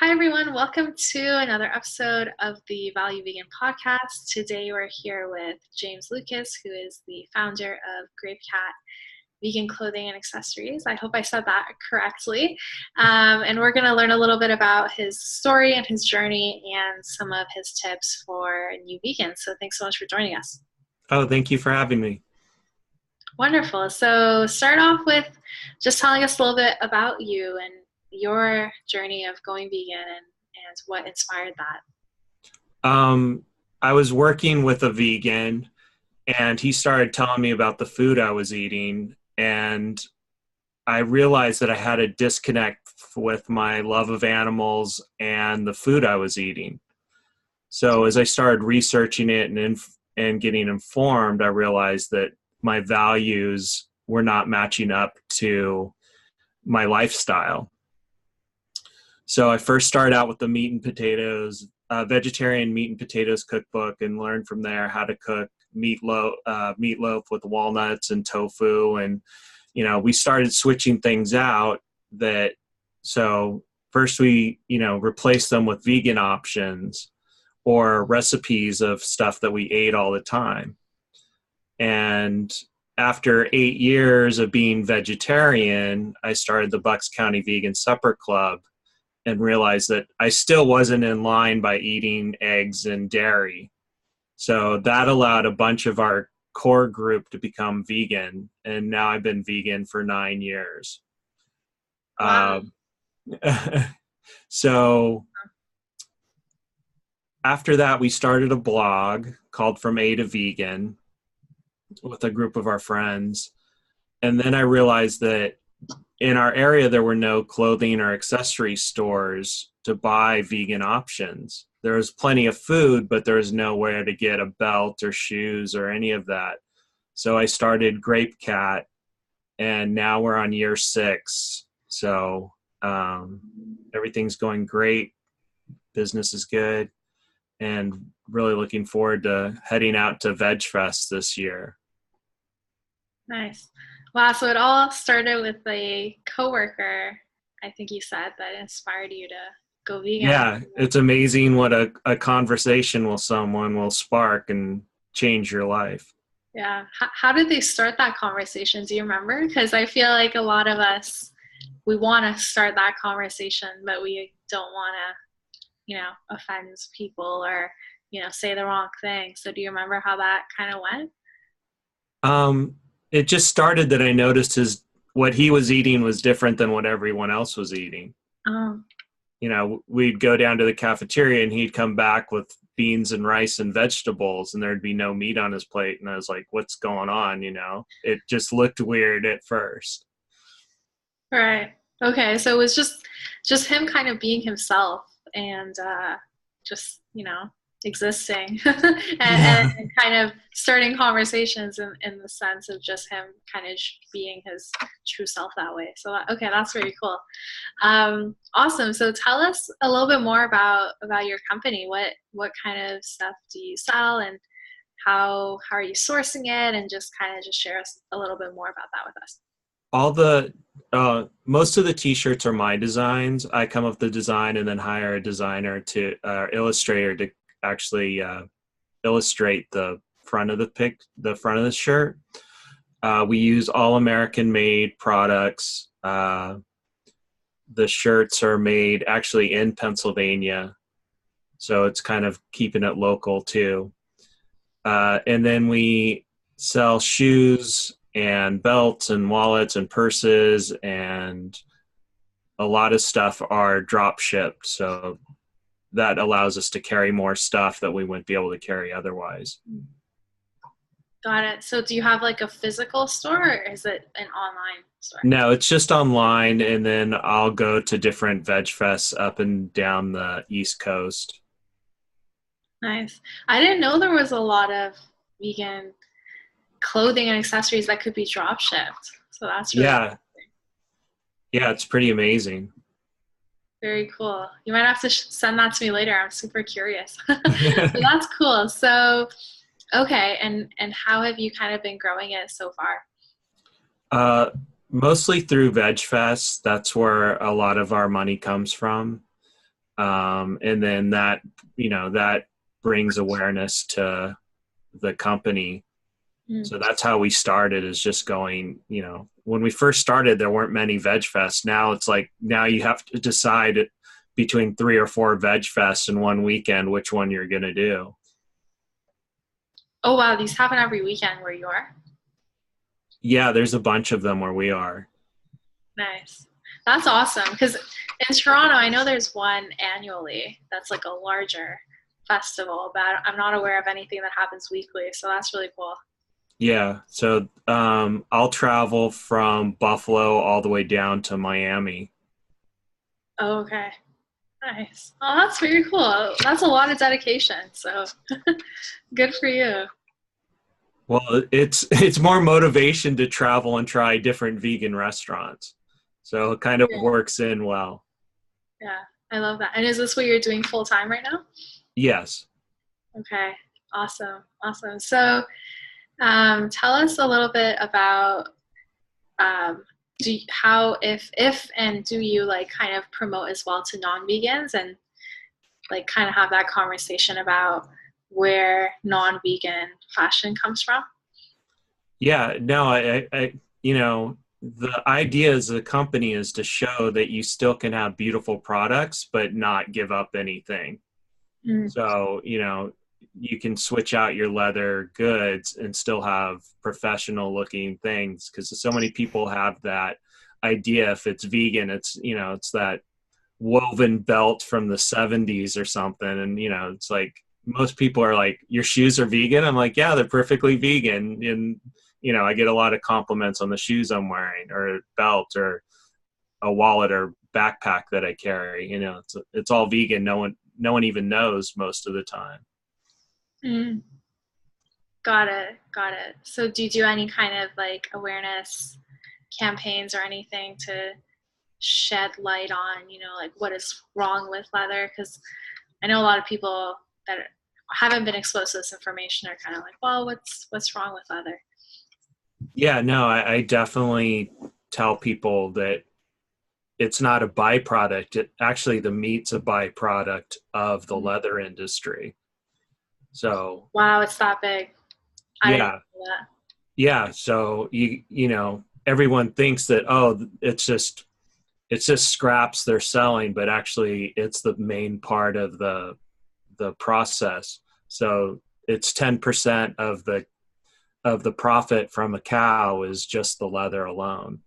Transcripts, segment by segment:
Hi, everyone. Welcome to another episode of the Value Vegan podcast. Today, we're here with James Lucas, who is the founder of GrapeCat Vegan Clothing and Accessories. I hope I said that correctly. And we're going to learn a little bit about his story and his journey and some of his tips for new vegans. So, thanks so much for joining us. Oh, thank you for having me. Wonderful. So, start off with just telling us a little bit about you and your journey of going vegan and what inspired that. I was working with a vegan and he started telling me about the food I was eating, and I realized that I had a disconnect with my love of animals and the food I was eating. So as I started researching it and getting informed, I realized that my values were not matching up to my lifestyle. So I first started out with the meat and potatoes, vegetarian meat and potatoes cookbook, and learned from there how to cook meatloaf with walnuts and tofu. And, we started switching things out so first we, replaced them with vegan options or recipes of stuff that we ate all the time. And after 8 years of being vegetarian, I started the Bucks County Vegan Supper Club and realized that I still wasn't in line by eating eggs and dairy. So that allowed a bunch of our core group to become vegan. And now I've been vegan for 9 years. Wow. So after that, we started a blog called From A to Vegan with a group of our friends. And then I realized that in our area, there were no clothing or accessory stores to buy vegan options. There was plenty of food, but there was nowhere to get a belt or shoes or any of that. So I started GrapeCat, and now we're on year 6. So everything's going great. Business is good, and really looking forward to heading out to Veg Fest this year. Nice. Wow, so it all started with a coworker, I think you said, that inspired you to go vegan. Yeah, it's amazing what a conversation with someone will spark and change your life. Yeah. How did they start that conversation? Do you remember? Because I feel like a lot of us, we want to start that conversation, but we don't want to, offend people or, say the wrong thing. So do you remember how that kind of went? It just started that I noticed what he was eating was different than what everyone else was eating. Oh. We'd go down to the cafeteria and he'd come back with beans and rice and vegetables, and there'd be no meat on his plate. And I was like, what's going on? It just looked weird at first. Right. Okay. So it was just him kind of being himself and just, existing and kind of starting conversations in the sense of just him kind of being his true self that way. So, okay, that's very cool. Awesome. So tell us a little bit more about your company. What kind of stuff do you sell, and how are you sourcing it, and just kind of just share us a little bit more about that with us. Most of the t-shirts are my designs. I come up with the design and then hire a designer illustrator to actually illustrate the front of the shirt. We use all American made products. The shirts are made actually in Pennsylvania, so it's kind of keeping it local too. And then we sell shoes and belts and wallets and purses, and a lot of stuff are drop shipped. So that allows us to carry more stuff that we wouldn't be able to carry otherwise. Got it. So do you have like a physical store, or is it an online store? No, it's just online, and then I'll go to different Veg Fests up and down the East Coast. Nice. I didn't know there was a lot of vegan clothing and accessories that could be drop shipped. So that's really Yeah. Yeah, it's pretty amazing. very cool. You might have to send that to me later. I'm super curious. So that's cool. So, okay. And how have you kind of been growing it so far? Mostly through Veg Fest. That's where a lot of our money comes from. And then that, that brings awareness to the company. Mm. So that's how we started, is just going, when we first started, there weren't many veg fests. Now it's like, now you have to decide between 3 or 4 veg fests in one weekend, which one you're going to do. Oh wow, these happen every weekend where you are? Yeah, there's a bunch of them where we are. Nice. That's awesome. Because in Toronto, I know there's one annually that's like a larger festival, but I'm not aware of anything that happens weekly. So that's really cool. Yeah. So I'll travel from Buffalo all the way down to Miami. Oh, okay. Nice. Oh, that's very cool. That's a lot of dedication. So good for you. Well, it's more motivation to travel and try different vegan restaurants. So it kind of Yeah. works in well. Yeah. I love that. And is this what you're doing full time right now? Yes. Okay. Awesome. Awesome. So tell us a little bit about um, how if and do you like kind of promote as well to non-vegans and like kind of have that conversation about where non-vegan fashion comes from? Yeah. No, the idea as a company is to show that you still can have beautiful products, but not give up anything. Mm. So, you can switch out your leather goods and still have professional looking things, because so many people have that idea. If it's vegan, it's that woven belt from the 70s or something. And, it's like most people are like, your shoes are vegan. I'm like, yeah, they're perfectly vegan. And, I get a lot of compliments on the shoes I'm wearing, or a belt, or a wallet or backpack that I carry. It's all vegan. No one even knows most of the time. Mm. Got it. Got it. So do you do any kind of like awareness campaigns or anything to shed light on, like what is wrong with leather? Because I know a lot of people that haven't been exposed to this information are kind of like, well, what's wrong with leather? Yeah, no, I definitely tell people that it's not a byproduct. Actually, the meat's a byproduct of the leather industry. So, Wow, it's that big. I didn't yeah, know that. yeah. So everyone thinks that, oh, it's just scraps they're selling, but actually, it's the main part of the process. So it's 10% of the profit from a cow is just the leather alone.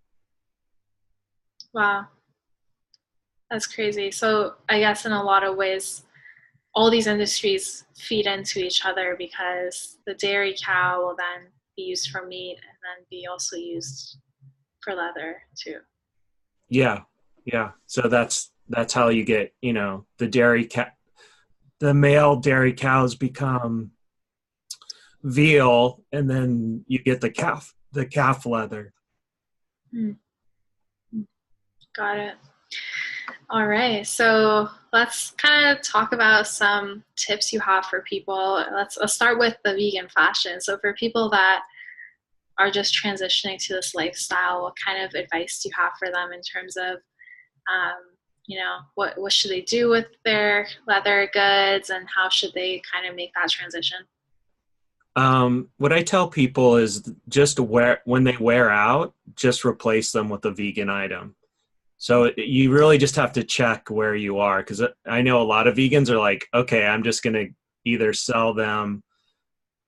Wow, that's crazy. So I guess in a lot of ways, all these industries feed into each other because the dairy cow will then be used for meat and then be also used for leather too. Yeah, yeah. So that's how you get, the male dairy cows become veal, and then you get the calf leather. Hmm. Got it. All right. So let's kind of talk about some tips you have for people. Let's start with the vegan fashion. So for people that are just transitioning to this lifestyle, what kind of advice do you have for them in terms of, what should they do with their leather goods and how should they kind of make that transition? What I tell people is, just when they wear out, just replace them with a vegan item. So you really just have to check where you are, because I know a lot of vegans are like, okay, I'm just going to either sell them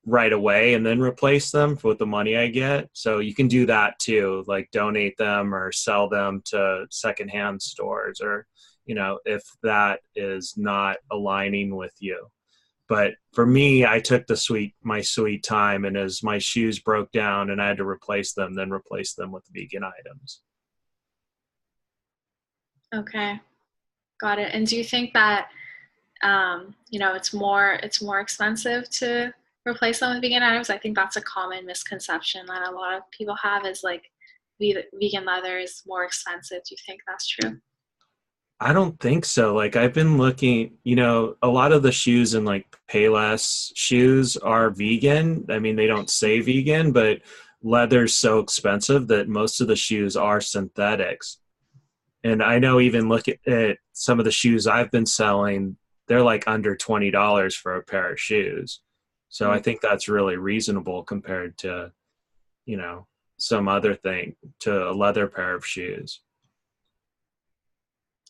right away and then replace them with the money I get. So you can do that too, like donate them or sell them to secondhand stores, or, if that is not aligning with you. But for me, I took my sweet time, and as my shoes broke down and I had to replace them, then replace them with vegan items. Okay, got it. And do you think that it's more expensive to replace them with vegan items? I think that's a common misconception that a lot of people have is like vegan leather is more expensive. Do you think that's true? I don't think so. Like, I've been looking, a lot of the shoes in like Payless shoes are vegan. I mean, they don't say vegan, but leather's so expensive that most of the shoes are synthetics. And I know even look at some of the shoes I've been selling, they're like under $20 for a pair of shoes. So I Mm. think that's really reasonable compared to, you know, some other thing, to a leather pair of shoes.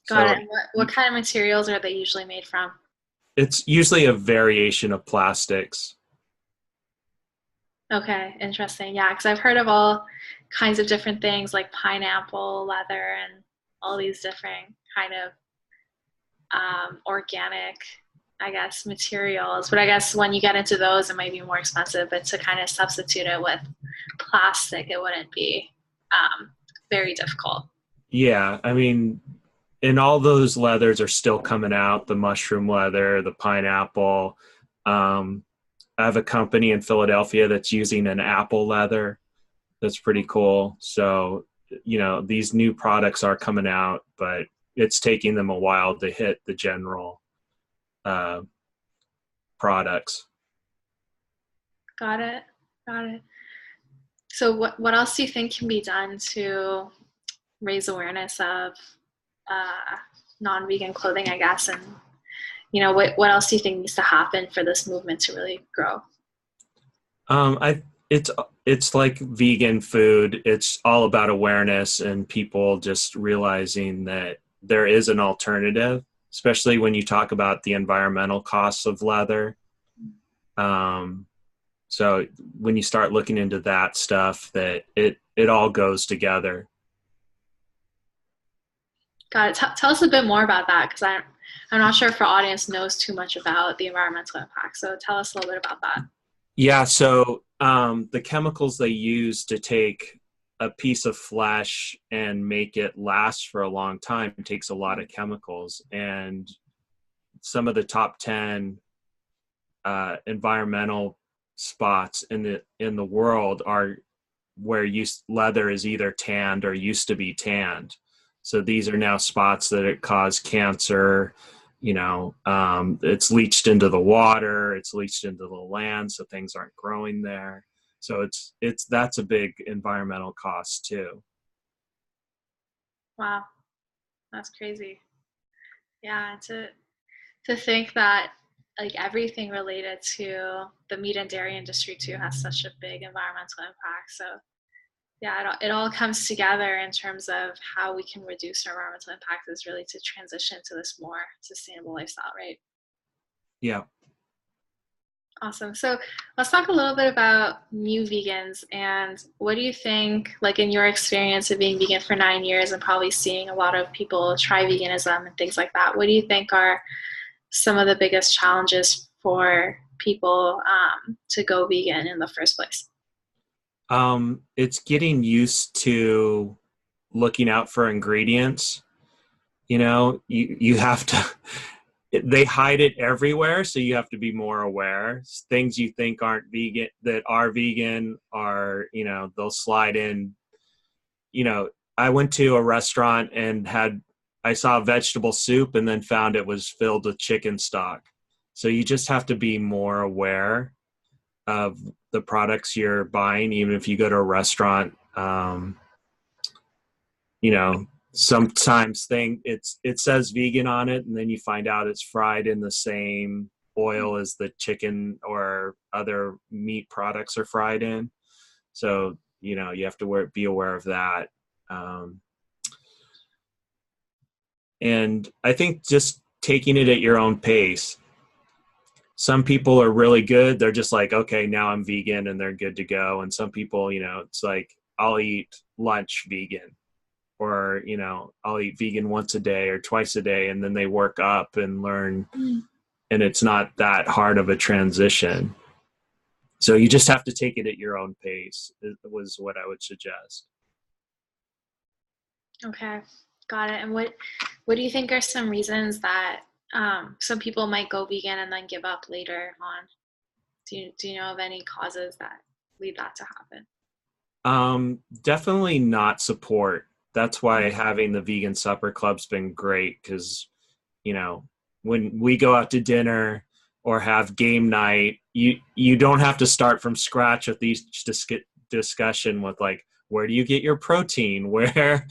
Got So it. And what kind of materials are they usually made from? it's usually a variation of plastics. Okay, interesting. Yeah, because I've heard of all kinds of different things like pineapple leather and all these different kind of organic, I guess, materials. But I guess when you get into those, it might be more expensive. But to kind of substitute it with plastic, it wouldn't be um, very difficult. Yeah, I mean, and all those leathers are still coming out, the mushroom leather, the pineapple. Um, I have a company in Philadelphia that's using an apple leather. That's pretty cool. So, these new products are coming out, but it's taking them a while to hit the general uh, products. Got it. Got it. So what else do you think can be done to raise awareness of uh, non-vegan clothing, I guess, and what else do you think needs to happen for this movement to really grow? I it's like vegan food. It's all about awareness and people just realizing that there is an alternative, especially when you talk about the environmental costs of leather. Um, so when you start looking into that stuff, that it all goes together. Got it. Tell us a bit more about that because I'm not sure if our audience knows too much about the environmental impact. So tell us a little bit about that. Yeah, so the chemicals they use to take a piece of flesh and make it last for a long time takes a lot of chemicals. And some of the top 10 environmental spots in the world are where leather is either tanned or used to be tanned. So these are now spots that it cause cancer. It's leached into the water, it's leached into the land, so things aren't growing there. So it's that's a big environmental cost too. Wow, that's crazy. Yeah, to think that like everything related to the meat and dairy industry too has such a big environmental impact. So yeah, it all comes together in terms of how we can reduce our environmental impact is really to transition to this more sustainable lifestyle, right? Yeah. Awesome. So let's talk a little bit about new vegans and what do you think, like in your experience of being vegan for 9 years and probably seeing a lot of people try veganism and things like that, what do you think are some of the biggest challenges for people to go vegan in the first place? It's getting used to looking out for ingredients. You have to they hide it everywhere, so you have to be more aware. Things you think aren't vegan that are vegan are, they'll slide in. I went to a restaurant and I saw vegetable soup and then found it was filled with chicken stock. So you just have to be more aware of the products you're buying, even if you go to a restaurant. You know, Sometimes it says vegan on it, and then you find out it's fried in the same oil as the chicken or other meat products are fried in. So you have to be aware of that. Um, and I think just taking it at your own pace. Some people are really good. They're just like, okay, now I'm vegan and they're good to go. And some people, it's like, I'll eat lunch vegan, or, I'll eat vegan once a day or twice a day. And then they work up and learn, Mm. and it's not that hard of a transition. So you just have to take it at your own pace, was what I would suggest. Okay, got it. And what do you think are some reasons that some people might go vegan and then give up later on? Do you know of any causes that lead that to happen? Definitely not support. That's why having the vegan supper club's been great, because you know when we go out to dinner or have game night, you don't have to start from scratch with these discussion with like, where do you get your protein? Where,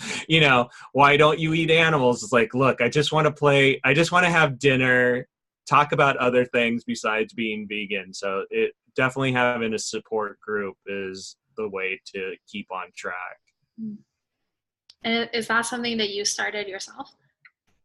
why don't you eat animals? It's like, look, I just want to have dinner, talk about other things besides being vegan. So it definitely having a support group is the way to keep on track. And is that something that you started yourself?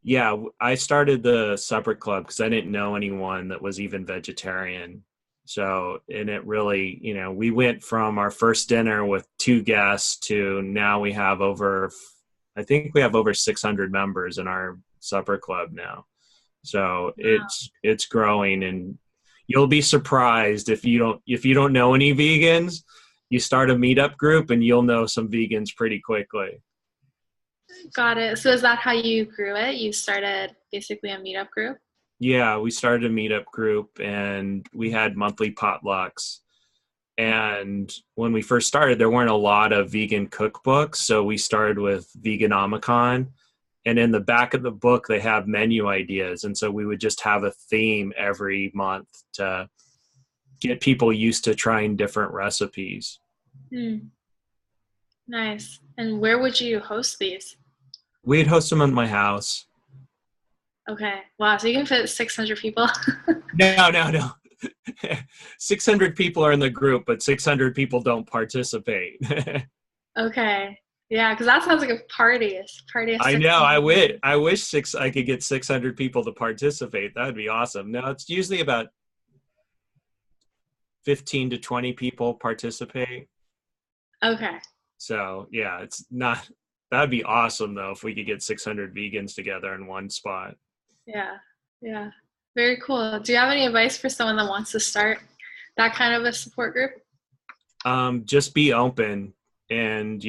Yeah, I started the supper club because I didn't know anyone that was even vegetarian. So, and it really, we went from our first dinner with 2 guests to now I think we have over 600 members in our supper club now. So Wow. it's growing, and you'll be surprised if you don't know any vegans, you start a meetup group and you'll know some vegans pretty quickly. Got it. So is that how you grew it? You started basically a meetup group? Yeah, we started a meetup group and we had monthly potlucks. And when we first started, there weren't a lot of vegan cookbooks. So we started with Veganomicon. And in the back of the book, they have menu ideas. And so we would just have a theme every month to get people used to trying different recipes. Hmm. Nice. And where would you host these? We'd host them in my house. Okay. Wow. So you can fit 600 people. No, no, no. 600 people are in the group, but 600 people don't participate. Okay. Yeah, because that sounds like a party. A party of I know. 600. I wish I could get 600 people to participate. That would be awesome. No, it's usually about 15 to 20 people participate. Okay. So yeah, it's not. That'd be awesome though if we could get 600 vegans together in one spot. Yeah. Yeah. Very cool. Do you have any advice for someone that wants to start that kind of a support group? Just be open, and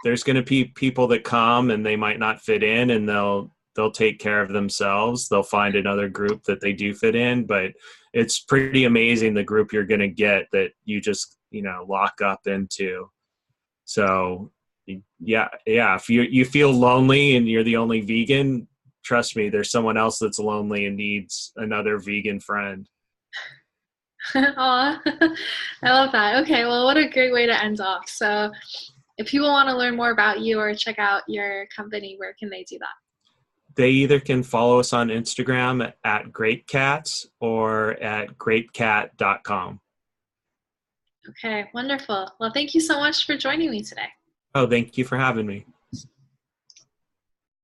there's going to be people that come and they might not fit in, and they'll take care of themselves. They'll find another group that they do fit in, but it's pretty amazing the group you're going to get that you just lock up into. So yeah, if you feel lonely and you're the only vegan, trust me, there's someone else that's lonely and needs another vegan friend. Aw, I love that. Okay, well, what a great way to end off. So, if people want to learn more about you or check out your company, where can they do that? They either can follow us on Instagram at GrapeCats or at GrapeCat.com. Okay, wonderful. Well, thank you so much for joining me today. Oh, thank you for having me.